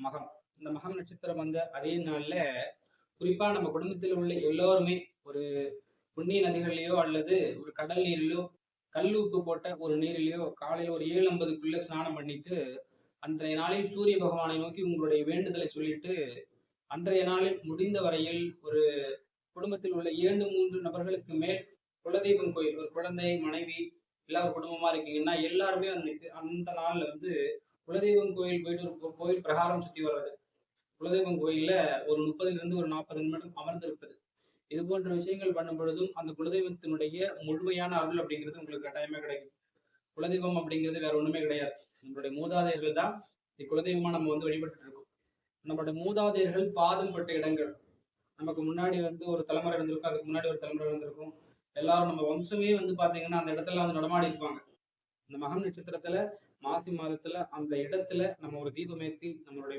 மகம். இந்த மகம் நட்சத்திரம் வந்த அதே நாள்ல குறிப்பா நம்ம குடும்பத்தில் உள்ள எல்லோருமே ஒரு புண்ணிய நதிகள்லயோ அல்லது ஒரு கடல் நீரிலோ கல் உப்பு போட்ட ஒரு நீரிலையோ காலையில ஒரு 7:50க்குள்ள ஸ்நானம் பண்ணிட்டு அன்றைய நாளில் சூரிய பகவானை நோக்கி உங்களுடைய வேண்டுதலை சொல்லிட்டு அன்றைய நாளில் முடிந்த வரையில் ஒரு குடும்பத்தில் உள்ள 2-3 நபர்களுக்கு மேல் குலதெய்வம் கோயில், ஒரு குழந்தை, மனைவி, எல்லா ஒரு குடும்பமா இருக்கீங்கன்னா எல்லாருமே வந்துட்டு அந்த நாள்ல வந்து குலதெய்வம் கோயில் போயிட்டு ஒரு கோயில் பிரகாரம் சுத்தி வர்றது, குலதெய்வம் கோயில்ல ஒரு 30லிருந்து ஒரு 40 நிமிடம் அமர்ந்திருப்பது, இது போன்ற விஷயங்கள் பண்ணும் பொழுதும் அந்த குலதெய்வத்தினுடைய முழுமையான அருள் அப்படிங்கிறது உங்களுக்கு கட்டாயமா கிடைக்கும். குலதெய்வம் அப்படிங்கிறது வேற ஒண்ணுமே கிடையாது. நம்மளுடைய மூதாதையர்கள் தான் குலதெய்வமா நம்ம வந்து வழிபட்டு இருக்கோம். நம்மளுடைய மூதாதையர்கள் பாதம் பட்ட இடங்கள், நமக்கு முன்னாடி வந்து ஒரு தலைமுறை இருந்திருக்கும், அதுக்கு முன்னாடி ஒரு தலைமுறை இருந்திருக்கும். எல்லாரும் நம்ம வம்சமே வந்து பாத்தீங்கன்னா அந்த இடத்துல வந்து நடமாடி இருப்பாங்க. இந்த மகம் நட்சத்திரத்துல மாசி மாதத்துல அந்த இடத்துல நம்ம ஒரு தீபம் ஏற்றி நம்மளுடைய